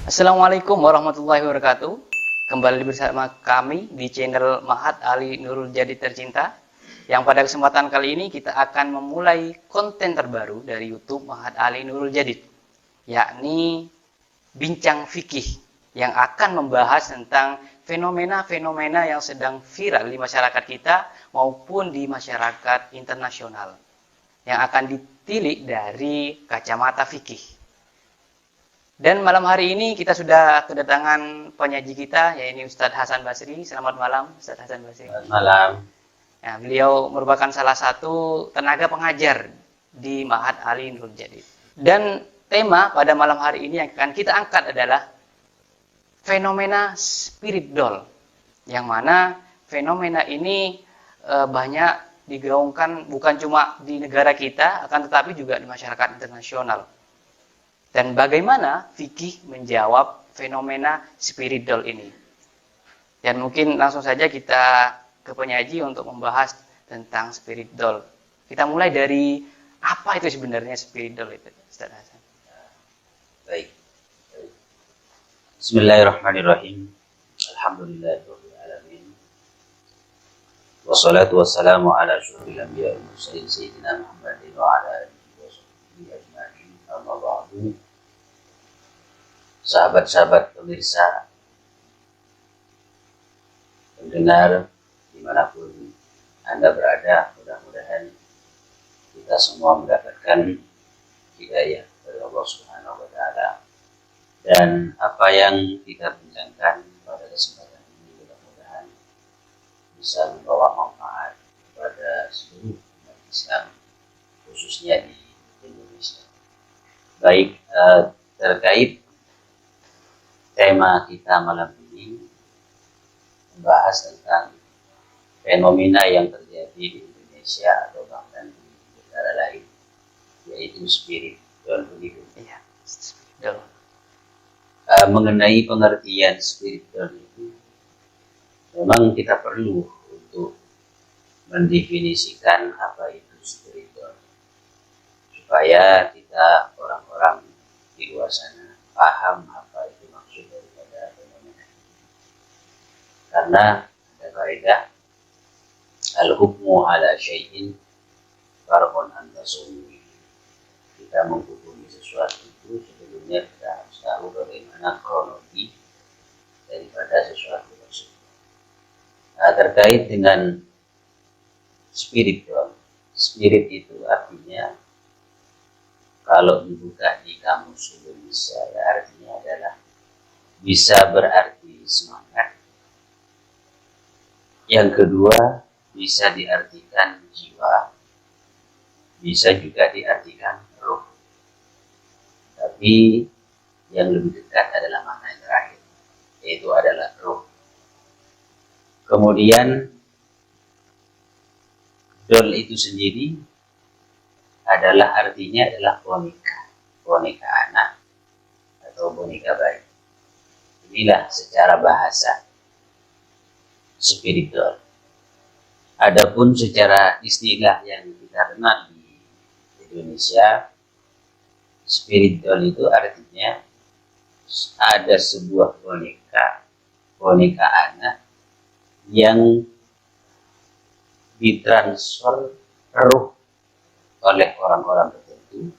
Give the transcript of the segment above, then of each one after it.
Assalamualaikum warahmatullahi wabarakatuh. Kembali bersama kami di channel Mahat Ali Nurul Jadid Tercinta. Yang pada kesempatan kali ini kita akan memulai konten terbaru dari YouTube Mahat Ali Nurul Jadid, yakni Bincang Fikih, yang akan membahas tentang fenomena-fenomena yang sedang viral di masyarakat kita maupun di masyarakat internasional, yang akan ditilik dari kacamata fikih. Dan malam hari ini kita sudah kedatangan penyaji kita, yaitu Ustadz Hasan Basri. Selamat malam, Ustadz Hasan Basri. Selamat malam. Ya, beliau merupakan salah satu tenaga pengajar di Mahat Ali Nurul Jadid. Dan tema pada malam hari ini yang akan kita angkat adalah fenomena spirit doll, yang mana fenomena ini banyak digaungkan bukan cuma di negara kita, akan tetapi juga di masyarakat internasional. Dan bagaimana fikih menjawab fenomena spirit doll ini. Dan mungkin langsung saja kita ke penyaji untuk membahas tentang spirit doll. Kita mulai dari apa itu sebenarnya spirit doll itu, Ustaz Hasan? Baik. Bismillahirrahmanirrahim. Alhamdulillahirabbil alamin. Wassalatu wassalamu ala asyrofil anbiya'i wal mursalin sayyidina Muhammadin wa ala alihi wa sahbihi ajma'in. Amma ba'du. Sahabat-sahabat pemirsa, pendengar dimanapun Anda berada, mudah-mudahan kita semua mendapatkan hidayah dari Allah Subhanahu wa Ta'ala, dan apa yang kita bincangkan pada kesempatan ini mudah-mudahan bisa membawa manfaat kepada seluruh umat Islam, khususnya di Indonesia. Baik, terkait tema kita malam ini membahas tentang fenomena yang terjadi di Indonesia atau bahkan di negara lain, yaitu spirit doll begitu. Iya, spirit doll. Mengenai pengertian spirit doll itu, memang kita perlu untuk mendefinisikan apa itu spirit doll, supaya kita orang-orang di luar sana paham apa itu maksud daripada fenomena ini. Karena ada kaidah al-hukmu ala syai'in farqun an tasawwuri. Kita menghukumi sesuatu itu sebelumnya kita harus tahu bagaimana kronologi daripada sesuatu tersebut. Nah, terkait dengan spirit doll, spirit itu artinya kalau dibuka di kamus Indonesia, ya artinya adalah bisa berarti semangat. Yang kedua, bisa diartikan jiwa, bisa juga diartikan roh. Tapi yang lebih dekat adalah makna yang terakhir, yaitu adalah roh. Kemudian doll itu sendiri adalah artinya adalah boneka anak atau boneka bayi. Inilah secara bahasa spirit doll. Adapun secara istilah yang kita kenal di Indonesia, spirit doll itu artinya ada sebuah boneka anak yang ditransfer roh oleh orang-orang tertentu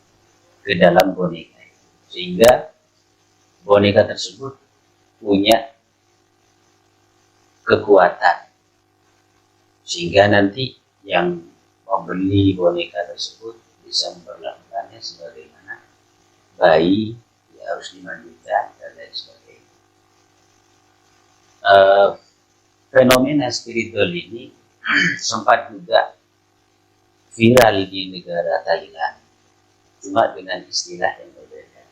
ke dalam boneka itu, sehingga boneka tersebut punya kekuatan, sehingga nanti yang membeli boneka tersebut bisa memperlakukannya sebagaimana bayi, ya harus dimandikan dan lain sebagainya. Fenomena spiritual ini sempat juga viral di negara Thailand, cuma dengan istilah yang berbeda,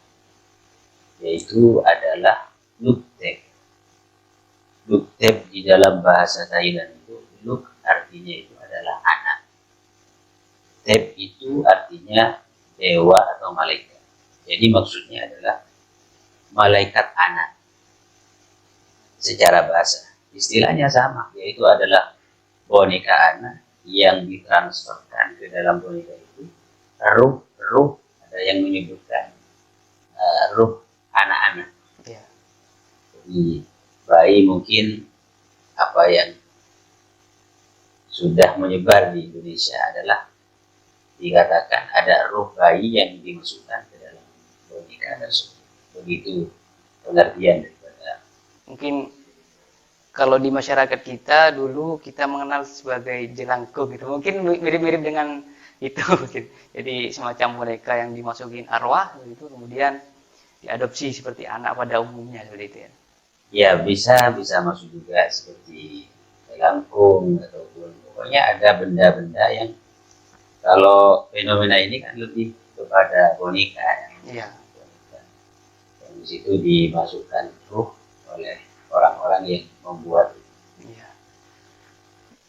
yaitu adalah luktep. Luktep di dalam bahasa Thailand itu, luk artinya itu adalah anak, tep itu artinya dewa atau malaikat. Jadi maksudnya adalah malaikat anak secara bahasa. Istilahnya sama, yaitu adalah boneka anak yang ditransferkan ke dalam boneka itu ruh, ada yang menyebutkan ruh anak-anak. Ya. Seperti bayi mungkin apa yang sudah menyebar di Indonesia adalah dikatakan ada roh bayi yang dimasukkan ke dalam boneka tersebut. Begitu pengertian daripada. Mungkin kalau di masyarakat kita dulu kita mengenal sebagai jelangkung gitu. Mungkin mirip-mirip dengan itu mungkin. Jadi semacam boneka yang dimasukin arwah gitu, kemudian diadopsi seperti anak pada umumnya seperti itu ya. Ya bisa masuk juga seperti jelangkung ataupun pokoknya ada benda-benda yang kalau fenomena ini kan lebih kepada boneka ya. Iya. Yang di situ dimasukkan ruh oleh orang-orang yang membuat. Iya.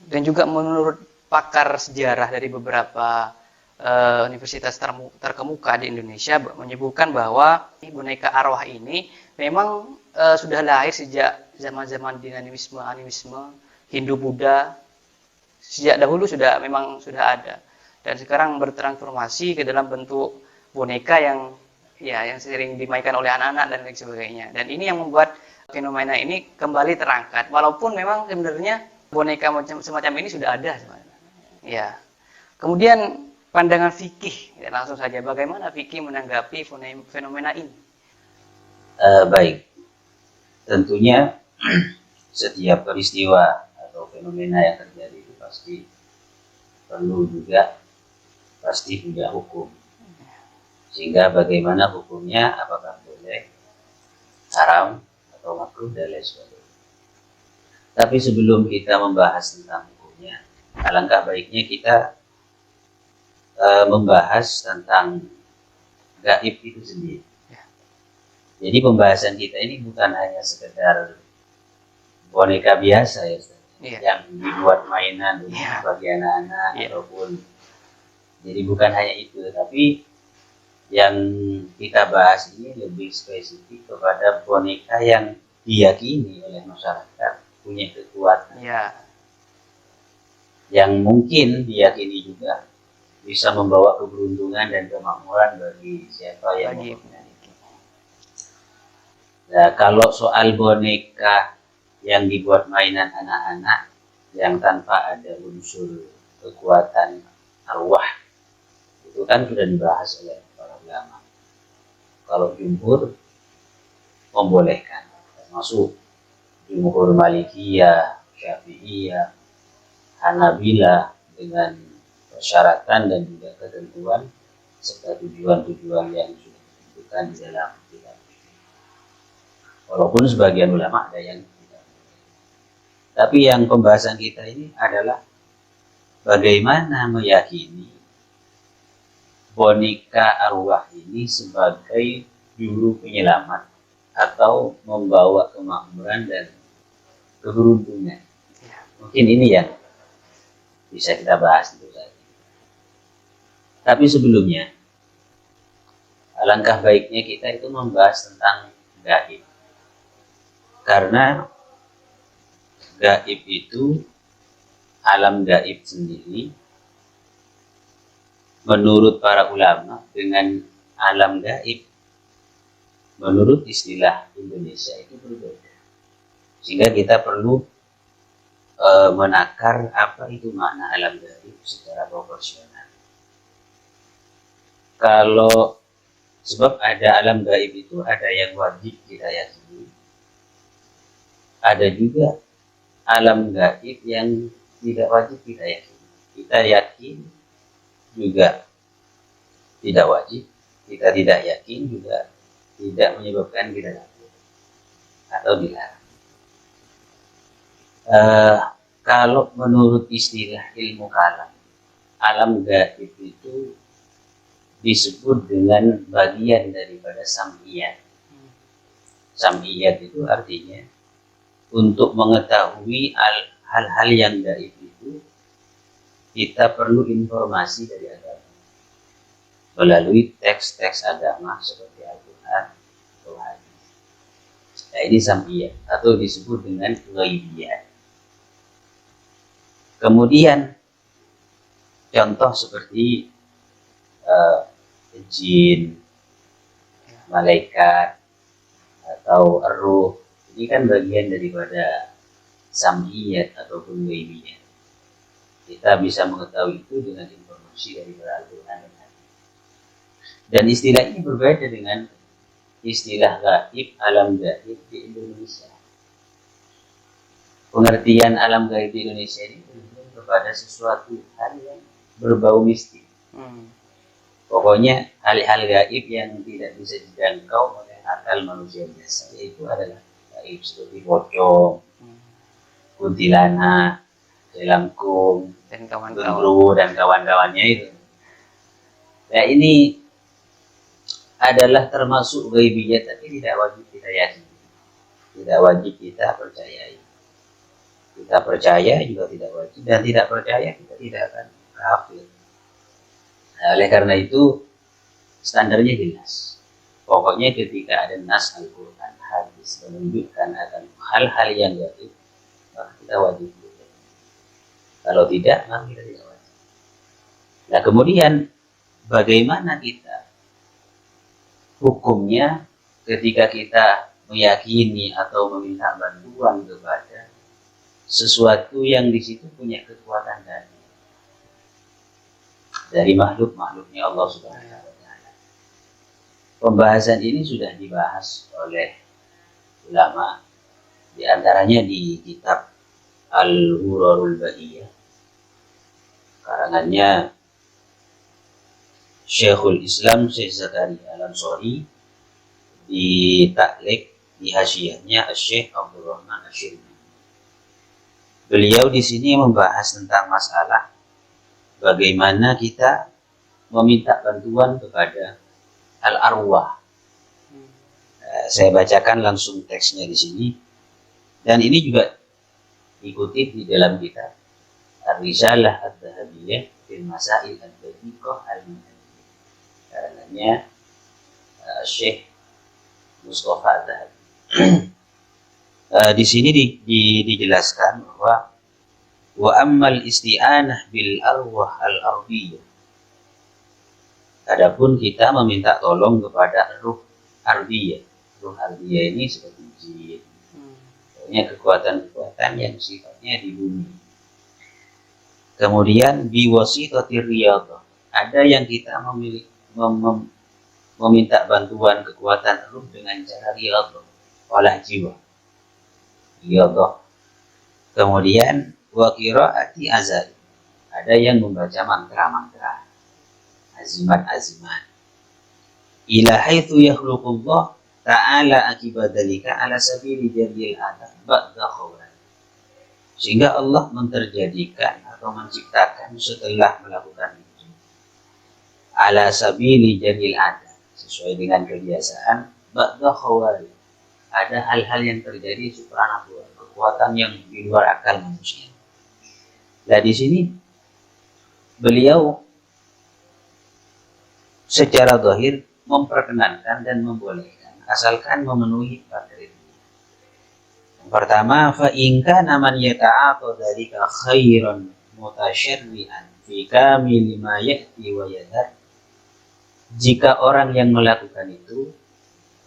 Dan juga menurut pakar sejarah dari beberapa universitas terkemuka di Indonesia menyebutkan bahwa boneka arwah ini memang sudah lahir sejak zaman-zaman dinamisme, animisme, Hindu-Buddha. Sejak dahulu memang sudah ada. Dan sekarang bertransformasi ke dalam bentuk boneka yang sering dimainkan oleh anak-anak dan lain sebagainya. Dan ini yang membuat fenomena ini kembali terangkat. Walaupun memang sebenarnya boneka semacam ini sudah ada sebenarnya. Ya. Kemudian pandangan fikih, ya, langsung saja bagaimana fikih menanggapi fenomena ini? Baik, tentunya setiap peristiwa atau fenomena yang terjadi itu pasti punya hukum. Sehingga bagaimana hukumnya, apakah boleh, haram, atau makruh dan lain sebagainya. Tapi sebelum kita membahas tentang hukumnya, alangkah baiknya kita membahas tentang gaib itu sendiri. Jadi pembahasan kita ini bukan hanya sekedar boneka biasa ya, yang dibuat mainan bagi anak-anak ataupun jadi bukan hanya itu, tapi yang kita bahas ini lebih spesifik kepada boneka yang diyakini oleh masyarakat punya kekuatan, yang mungkin diyakini juga bisa membawa keberuntungan dan kemakmuran bagi siapa yang memiliki. Nah, kalau soal boneka yang dibuat mainan anak-anak yang tanpa ada unsur kekuatan arwah, itu kan sudah dibahas oleh para ulama. Kalau jumhur membolehkan, termasuk jumhur Malikiyah, Syafi'iyah, Hanabilah dengan persyaratan dan juga ketentuan serta tujuan-tujuan yang sudah ditentukan di dalam kitab. Walaupun sebagian ulama ada yang tidak. Tapi yang pembahasan kita ini adalah bagaimana meyakini boneka arwah ini sebagai juru penyelamat atau membawa kemakmuran dan keberuntungan. Mungkin ini yang bisa kita bahas tentu saja. Tapi sebelumnya, alangkah baiknya kita itu membahas tentang gaib. Karena gaib itu, alam gaib sendiri, menurut para ulama dengan alam gaib, menurut istilah Indonesia itu berbeda. Sehingga kita perlu menakar apa itu makna alam gaib secara proporsional. Kalau sebab ada alam gaib itu ada yang wajib kita yakini, ada juga alam gaib yang tidak wajib kita yakini. Kita yakin juga tidak wajib, kita tidak yakin juga tidak menyebabkan kita takut atau dilarang. Kalau menurut istilah ilmu kalam, alam gaib itu disebut dengan bagian daripada sam'iyat. Sam'iyat itu artinya untuk mengetahui hal-hal yang gaib itu kita perlu informasi dari agama melalui teks-teks agama seperti Al-Quran atau hadis. Nah, ini sam'iyat atau disebut dengan ghaibiyat. Kemudian contoh seperti jin, malaikat, atau ruh, Ini kan bagian daripada sam'iyat ataupun ghaibiyat. Kita bisa mengetahui itu dengan informasi dari Al-Quran dan hadis. Dan istilah ini berbeda dengan istilah gaib, alam gaib di Indonesia. Pengertian alam gaib di Indonesia ini kepada sesuatu hal yang berbau mistik. Pokoknya hal-hal gaib yang tidak bisa dijangkau oleh akal manusia biasa, yaitu adalah gaib seperti pocong, kuntilanak, jelangkung, dan kawan-kawan. gendruwo dan kawan-kawannya itu. Nah, ini adalah termasuk ghaibiyat, tapi tidak wajib kita yakini, tidak wajib kita percayai. Kita percaya juga tidak wajib, dan tidak percaya kita tidak akan kafir. Nah, oleh karena itu standarnya jelas. Pokoknya ketika ada nas Al-Quran, hadis menunjukkan akan hal-hal yang gaib, maka kita wajib. Kalau tidak, maka kita tidak wajib. Nah, kemudian bagaimana kita hukumnya ketika kita meyakini atau meminta bantuan kepada sesuatu yang di situ punya kekuatan dari makhluk-makhluknya Allah Subhanahu wa Ta'ala. Pembahasan ini sudah dibahas oleh ulama, di antaranya di kitab Al-Ghurarul Bahiyah, karangannya Syekhul Islam Syekh Zakaria Al-Ansari, di taklek di hasyiahnya Syekh Abdul Rahman Asyirni. Beliau di sini membahas tentang masalah bagaimana kita meminta bantuan kepada al-arwah. Saya bacakan langsung teksnya di sini, dan ini juga dikutip di dalam kitab Ar-Risalah Ad-Dhahabiyah fil Masail Ad-Daqiqah Al-Mu'tamadiyah, karenanya Syekh Mustafa Ad-Dhahabi. Di sini dijelaskan bahwa wa ammal isti'anah bil arwah al-ardiyah. Adapun kita meminta tolong kepada ruh ardiyah. Ruh ardiyah ini seperti jin. Punya kekuatan-kekuatan yang sifatnya di bumi. Kemudian biwasitatir riyadhah. Ada yang kita meminta bantuan kekuatan ruh dengan cara riyadhah, olah jiwa. Riyadhah. Kemudian wa qiraati azal. Ada yang membaca mantra-mantra, azimat-azimat. Ila haitsu yakhluqullah ta'ala akibadalika ala sabili jadil adam ba'da khawran. Sehingga Allah menterjadikan atau menciptakan setelah melakukan itu ala sabili jadil adam, sesuai dengan kebiasaan ba'da khawran. Ada hal-hal yang terjadi supranatural, kekuatan yang di luar akal manusia. Nah, di sini beliau secara zahir memperkenankan dan membolehkan asalkan memenuhi kriteria. Yang pertama, fa in kana man yata'ata dzalika khairan mutasyarri'an fi kamil ma ya'ti wa yadhar. Jika orang yang melakukan itu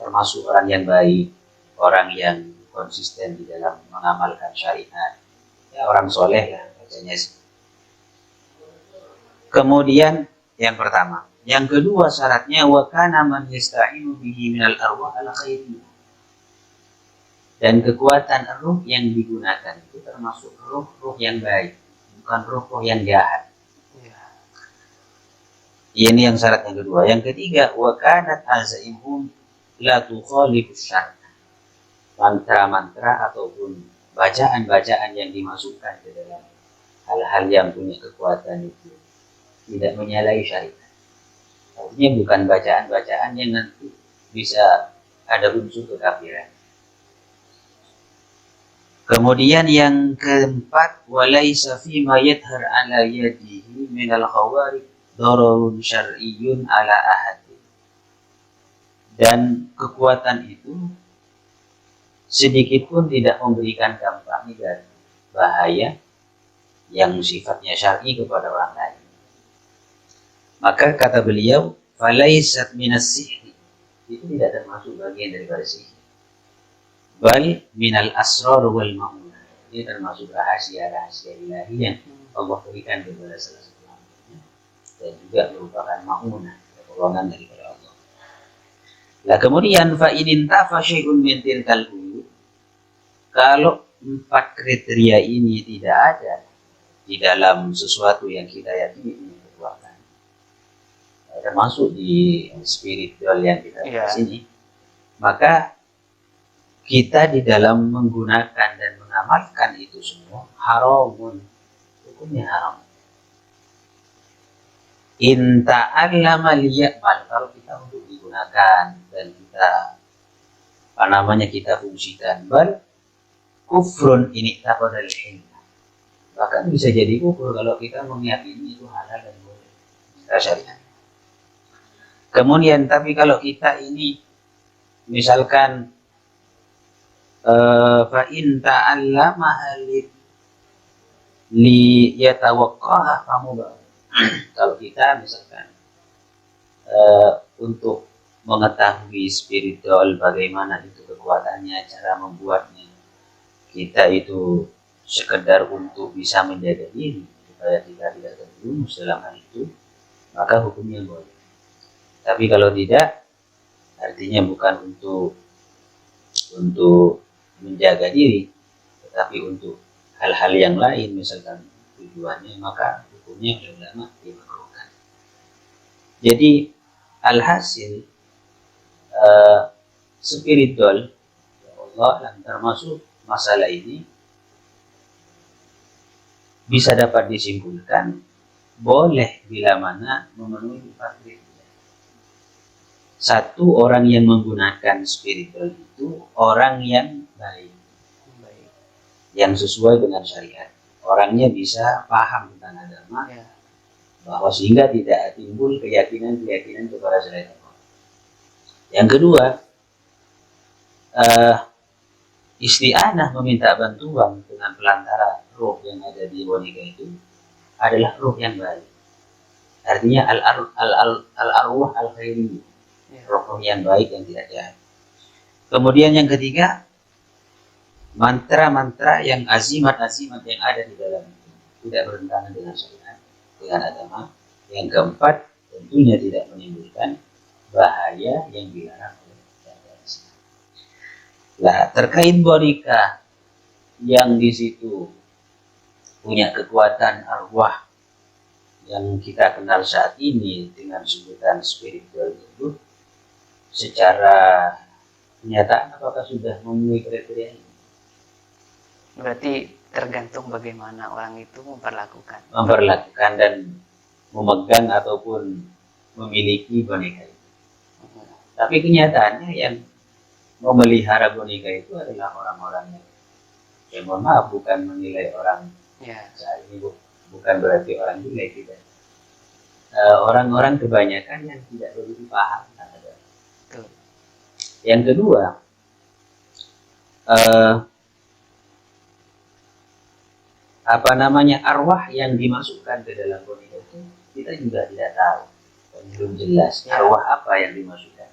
termasuk orang yang baik, orang yang konsisten di dalam mengamalkan syariat, ya orang soleh lah bacanya. Kemudian yang pertama, yang kedua syaratnya wa kana man yasta'inu bihi minal arwah al khairi. Dan kekuatan ruh yang digunakan itu termasuk ruh-ruh yang baik, bukan ruh-ruh yang jahat. Ini yang syarat yang kedua. Yang ketiga, wa kanat azaimhum la tukhalifu syar'a. Mantra-mantra ataupun bacaan-bacaan yang dimasukkan ke dalam hal-hal yang punya kekuatan itu tidak menyalahi syariat. Artinya bukan bacaan-bacaan yang nanti bisa ada unsur kekafiran. Kemudian yang keempat, walaisa fi ma yadhhar ala yadihi min al-khawarij dararun syar'iyyun ala ahad. Dan kekuatan itu sedikit pun tidak memberikan dampak negatif, bahaya yang sifatnya syar'i kepada orang lain. Maka kata beliau, falaisat minas sihri, itu tidak termasuk bagian daripada sihir. bal minal asrar wal ma'unah. Ini termasuk rahasia-rahasia ilahi yang Allah berikan kepada salah satu hambanya, dan juga merupakan ma'unah, pertolongan daripada Allah. Nah kemudian fa in intafa syai'un min tilkal uyub, kalau 4 kriteria ini tidak ada di dalam sesuatu yang kita yakini punya kekuatan, termasuk di spiritual yang kita bahas ini, maka kita di dalam menggunakan dan mengamalkan itu semua haramun, hukumnya haram. In ta'allama liya'mal, kalau kita untuk digunakan dan kita kita fungsikan, bal kufrun ini taqadal ilm, bahkan bisa jadi kufur kalau kita meyakini itu halal dan boleh secara syariat. Kemudian tapi kalau kita ini misalkan fa in ta'allama li yatawaqqaha famubah, kalau kita misalkan untuk mengetahui spiritual bagaimana itu kekuatannya, cara membuatnya, kita itu sekedar untuk bisa menjaga diri supaya kita tidak terjerumus dalam hal itu, maka hukumnya boleh. Tapi kalau tidak, artinya bukan untuk menjaga diri, tetapi untuk hal-hal yang lain, misalkan tujuannya, maka hukumnya oleh ulama dimakruhkan. Jadi alhasil spiritual, ya Allah, termasuk masalah ini bisa dapat disimpulkan boleh bila mana memenuhi 4 kriteria. Satu, orang yang menggunakan spiritual itu orang yang baik, yang sesuai dengan syariat. Orangnya bisa paham tentang agama, bahwa sehingga tidak timbul keyakinan kepada selain Allah. Yang kedua, isti'anah, meminta bantuan dengan pelantara roh yang ada di boneka itu adalah roh yang baik. Artinya al-arwah al-khairiyah, roh yang baik yang tidak jahat. Kemudian yang ketiga, mantra-mantra yang azimat-azimat yang ada di dalam itu tidak bertentangan dengan syariat, dengan agama. Yang keempat, tentunya tidak menimbulkan bahaya yang dilarang oleh syariat Islam. Nah, terkait boneka yang di situ punya kekuatan arwah yang kita kenal saat ini dengan sebutan spiritual itu, secara kenyataan apakah sudah memenuhi kriteria ini? Berarti tergantung bagaimana orang itu memperlakukan Dan memegang ataupun memiliki boneka itu. Tapi kenyataannya yang memelihara boneka itu adalah orang-orang yang mohon maaf, bukan menilai orang saat ini, bukan berarti orang jelek, tidak. Orang-orang kebanyakan yang tidak begitu paham. Yang kedua, arwah yang dimasukkan ke dalam boneka itu kita juga tidak tahu, belum jelas arwah apa yang dimasukkan.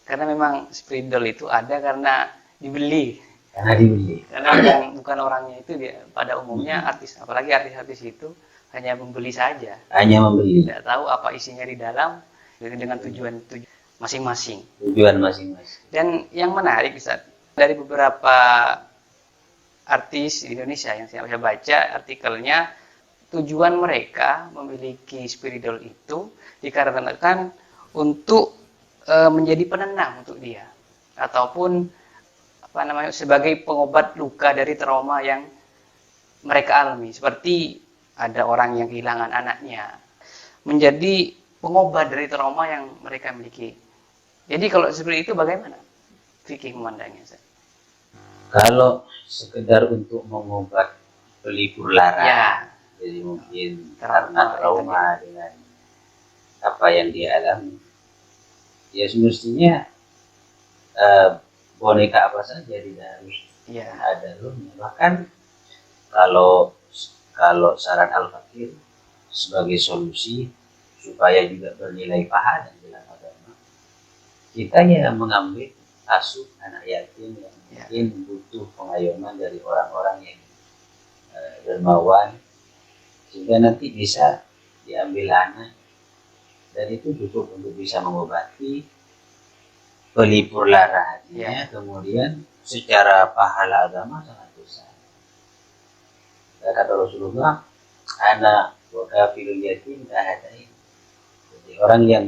Karena memang spiritual itu ada karena dibeli. Karena yang bukan orangnya itu dia pada umumnya artis, apalagi artis-artis itu hanya membeli saja. Tidak tahu apa isinya di dalam dengan tujuan masing-masing. Dan yang menarik Ustaz, dari beberapa artis di Indonesia yang saya baca artikelnya, tujuan mereka memiliki spiritual itu dikarenakan untuk menjadi penenang untuk dia, ataupun sebagai pengobat luka dari trauma yang mereka alami. Seperti ada orang yang kehilangan anaknya, menjadi pengobat dari trauma yang mereka miliki. Jadi kalau seperti itu bagaimana fikih memandangnya? Kalau sekedar untuk mengobat pelipur lara, jadi mungkin karena trauma dengan apa yang dia alami, ya semestinya boneka apa saja tidak harus ada rohnya. Bahkan kalau saran Al-Fakir sebagai solusi supaya juga bernilai pahala dalam agama, kita mengambil asuh anak yatim yang Ya. Mungkin butuh pengayoman dari orang-orang yang dermawan, sehingga nanti bisa diambil anak, dan itu cukup untuk bisa mengobati pelipur lara hatinya. Kemudian secara pahala agama sangat besar. Kata Rasulullah, anak wa kafilul yatim kahadain. Jadi orang yang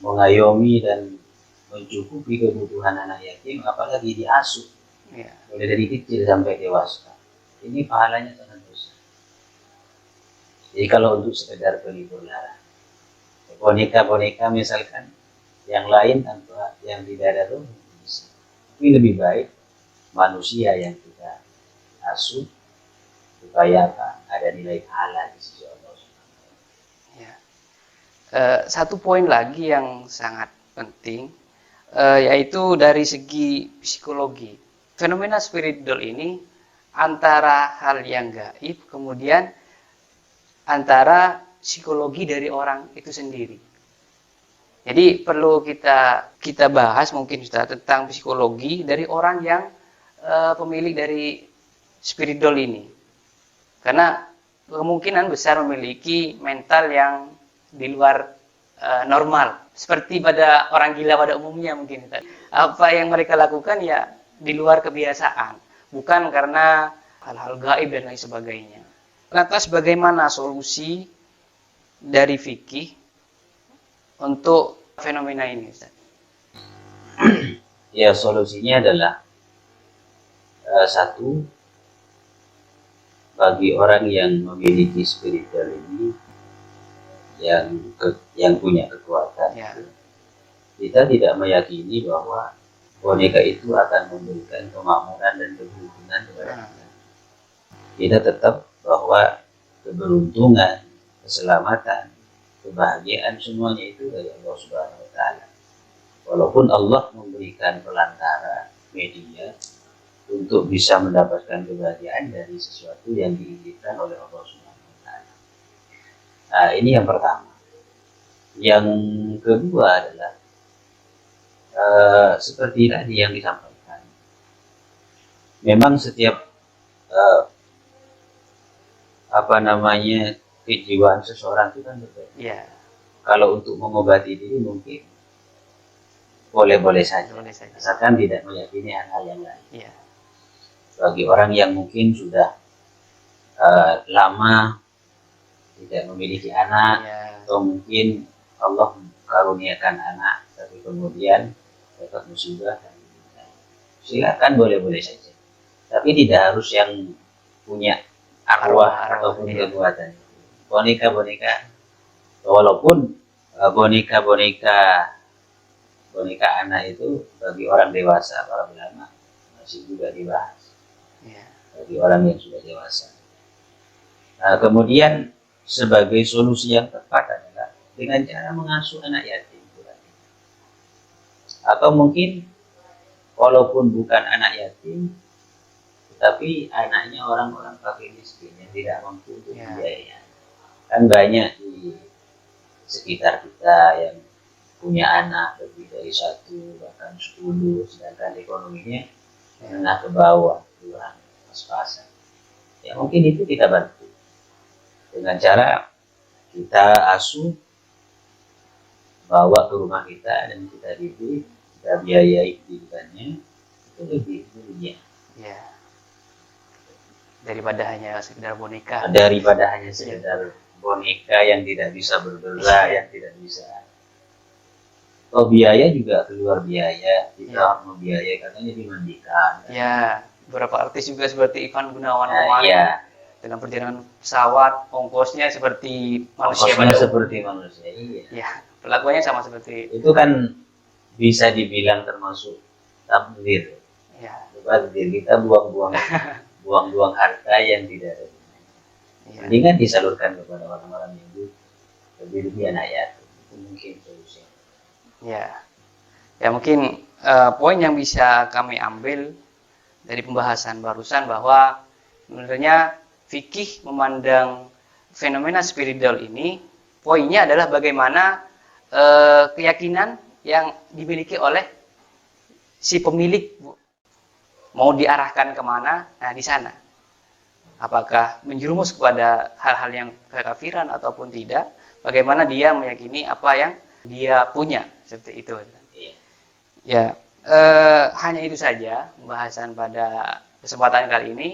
mengayomi dan mencukupi kebutuhan anak yatim, apalagi diasuh mulai dari kecil sampai dewasa, ini pahalanya sangat besar. Jadi kalau untuk sekedar pelipur lara, boneka-boneka misalkan yang lain tanpa yang tidak ada roh bisa. Tapi lebih baik manusia yang kita asuh supaya ada nilai pahala di sisi Allah. Ya. Satu poin lagi yang sangat penting, yaitu dari segi psikologi. Fenomena spiritual ini antara hal yang gaib, kemudian antara psikologi dari orang itu sendiri. Jadi perlu kita bahas mungkin Ustaz tentang psikologi dari orang yang pemilik dari spiritual ini. Karena kemungkinan besar memiliki mental yang di luar normal. Seperti pada orang gila pada umumnya mungkin. Apa yang mereka lakukan ya di luar kebiasaan. Bukan karena hal-hal gaib dan lain sebagainya. Lantas bagaimana solusi dari fikih untuk fenomena ini, Ustaz? Ya, solusinya adalah satu, bagi orang yang memiliki spiritual ini, yang punya kekuatan, kita tidak meyakini bahwa boneka itu akan memberikan kemakmuran dan keberuntungan kepada kita. Kita tetap bahwa keberuntungan, keselamatan, kebahagiaan semuanya itu dari Allah Subhanahu wa Ta'ala. Walaupun Allah memberikan pelantara media untuk bisa mendapatkan kebahagiaan dari sesuatu yang diinginkan oleh Allah Subhanahu wa Ta'ala. Nah, ini yang pertama. Yang kedua adalah seperti tadi yang disampaikan. Memang setiap kejiwaan seseorang itu kan berbeda. Kalau untuk mengobati diri mungkin boleh-boleh saja, asalkan tidak meyakini hal-hal yang lain. Bagi orang yang mungkin sudah lama tidak memiliki anak, atau mungkin Allah karuniakan anak tapi kemudian dapat musibah, silakan boleh-boleh saja, tapi tidak harus yang punya arwah ataupun kekuatan. Boneka-boneka, walaupun boneka anak itu bagi orang dewasa, para ulama masih juga dibahas bagi orang yang sudah dewasa. Nah, kemudian sebagai solusi yang tepat adalah dengan cara mengasuh anak yatim, atau mungkin walaupun bukan anak yatim, tapi anaknya orang-orang fakir miskin yang tidak mampu untuk biaya. Kan banyak di sekitar kita yang punya anak lebih dari 1 bahkan 10, sedangkan ekonominya menengah ke bawah, kurang pas-pasan. Ya mungkin itu kita bantu dengan cara kita asuh, bawa ke rumah kita dan kita didik, kita biayai pendidikannya, itu lebih mulia. Daripada hanya sekedar boneka. Daripada hanya sekedar boneka yang tidak bisa bergerak, yang tidak bisa. Oh, biaya juga keluar biaya, kita membiayai, katanya dimandikan. Beberapa artis juga seperti Ivan Gunawan kemarin. Dalam perjalanan pesawat, ongkosnya seperti manusia. Perlakuannya sama seperti itu kan bisa dibilang termasuk tabdzir. Tabdzir, kita buang-buang harta yang tidak ada. Mendingan disalurkan kepada orang-orang yang lebih anak yatim. Itu mungkin solusi. Mungkin poin yang bisa kami ambil dari pembahasan barusan bahwa sebenarnya fikih memandang fenomena spiritual ini, poinnya adalah bagaimana keyakinan yang dimiliki oleh si pemilik mau diarahkan kemana, nah di sana. Apakah menjerumus kepada hal-hal yang kekafiran ataupun tidak, bagaimana dia meyakini apa yang dia punya, seperti itu. Ya, hanya itu saja pembahasan pada kesempatan kali ini.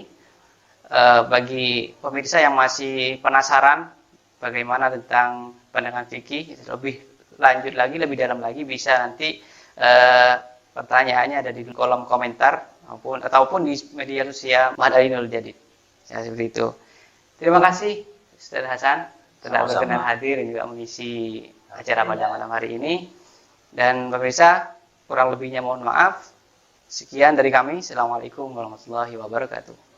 Bagi pemirsa yang masih penasaran bagaimana tentang pandangan fikih lebih lanjut lagi, lebih dalam lagi, bisa nanti pertanyaannya ada di kolom komentar ataupun di media sosial Ma'had Ali Nurul Jadid. Ya, seperti itu. Terima kasih Ustaz Hasan telah berkenan hadir dan juga mengisi acara pada malam hari ini. Dan pemirsa, kurang lebihnya mohon maaf. Sekian dari kami. Assalamualaikum warahmatullahi wabarakatuh.